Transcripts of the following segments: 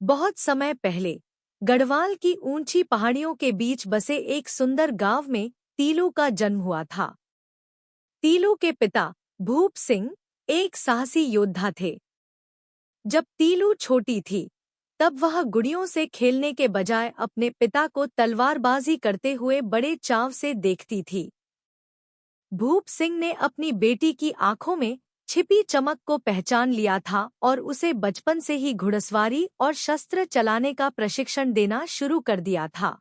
बहुत समय पहले गढ़वाल की ऊंची पहाड़ियों के बीच बसे एक सुंदर गांव में तीलू का जन्म हुआ था। तीलू के पिता भूप सिंह एक साहसी योद्धा थे। जब तीलू छोटी थी तब वह गुड़ियों से खेलने के बजाय अपने पिता को तलवारबाजी करते हुए बड़े चाव से देखती थी। भूप सिंह ने अपनी बेटी की आंखों में छिपी चमक को पहचान लिया था और उसे बचपन से ही घुड़सवारी और शस्त्र चलाने का प्रशिक्षण देना शुरू कर दिया था।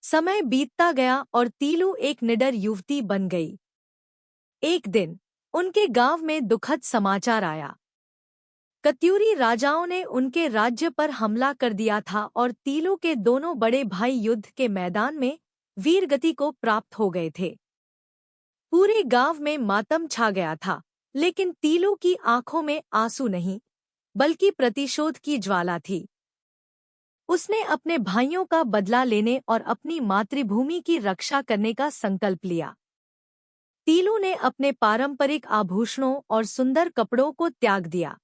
समय बीतता गया और तीलू एक निडर युवती बन गई। एक दिन उनके गांव में दुखद समाचार आया। कत्यूरी राजाओं ने उनके राज्य पर हमला कर दिया था और तीलू के दोनों बड़े भाई युद्ध के मैदान में वीरगति को प्राप्त हो गए थे। पूरे गांव में मातम छा गया था, लेकिन तीलू की आंखों में आंसू नहीं, बल्कि प्रतिशोध की ज्वाला थी। उसने अपने भाइयों का बदला लेने और अपनी मातृभूमि की रक्षा करने का संकल्प लिया। तीलू ने अपने पारंपरिक आभूषणों और सुंदर कपड़ों को त्याग दिया।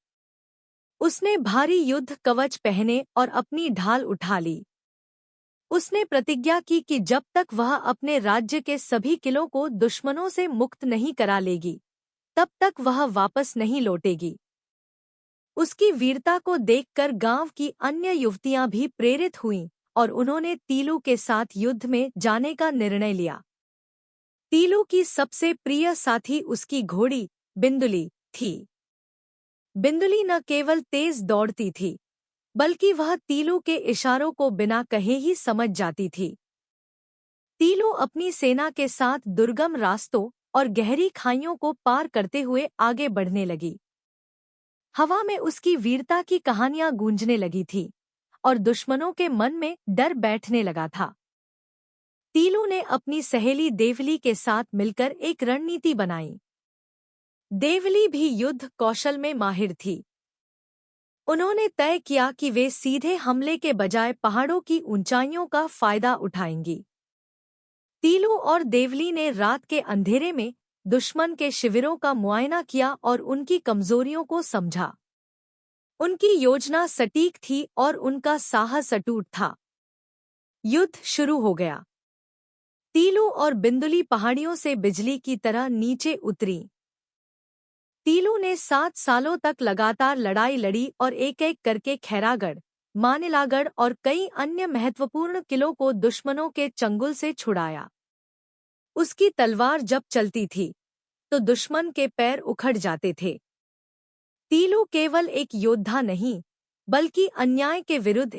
उसने भारी युद्ध कवच पहने और अपनी ढाल उठा ली। उसने प्रतिज्ञा की कि जब तक वह अपने राज्य के सभी किलों को दुश्मनों से मुक्त नहीं करा लेगी, तब तक वह वापस नहीं लौटेगी। उसकी वीरता को देखकर गांव की अन्य युवतियां भी प्रेरित हुईं और उन्होंने तीलू के साथ युद्ध में जाने का निर्णय लिया। तीलू की सबसे प्रिय साथी उसकी घोड़ी बिंदुली थी। बिंदुली न केवल तेज दौड़ती थी, बल्कि वह तीलू के इशारों को बिना कहे ही समझ जाती थी। तीलू अपनी सेना के साथ दुर्गम रास्तों और गहरी खाइयों को पार करते हुए आगे बढ़ने लगी। हवा में उसकी वीरता की कहानियां गूंजने लगी थी और दुश्मनों के मन में डर बैठने लगा था। तीलू ने अपनी सहेली देवली के साथ मिलकर एक रणनीति बनाई। देवली भी युद्ध कौशल में माहिर थी। उन्होंने तय किया कि वे सीधे हमले के बजाय पहाड़ों की ऊंचाइयों का फायदा उठाएंगी। तीलू और देवली ने रात के अंधेरे में दुश्मन के शिविरों का मुआयना किया और उनकी कमजोरियों को समझा। उनकी योजना सटीक थी और उनका साहस अटूट था। युद्ध शुरू हो गया। तीलू और बिंदुली पहाड़ियों से बिजली की तरह नीचे उतरी। तीलू ने 7 सालों तक लगातार लड़ाई लड़ी और एक-एक करके खैरागढ़, मानेलागढ़ और कई अन्य महत्वपूर्ण किलों को दुश्मनों के चंगुल से छुड़ाया। उसकी तलवार जब चलती थी, तो दुश्मन के पैर उखड़ जाते थे। तीलू केवल एक योद्धा नहीं, बल्कि अन्याय के विरुद्ध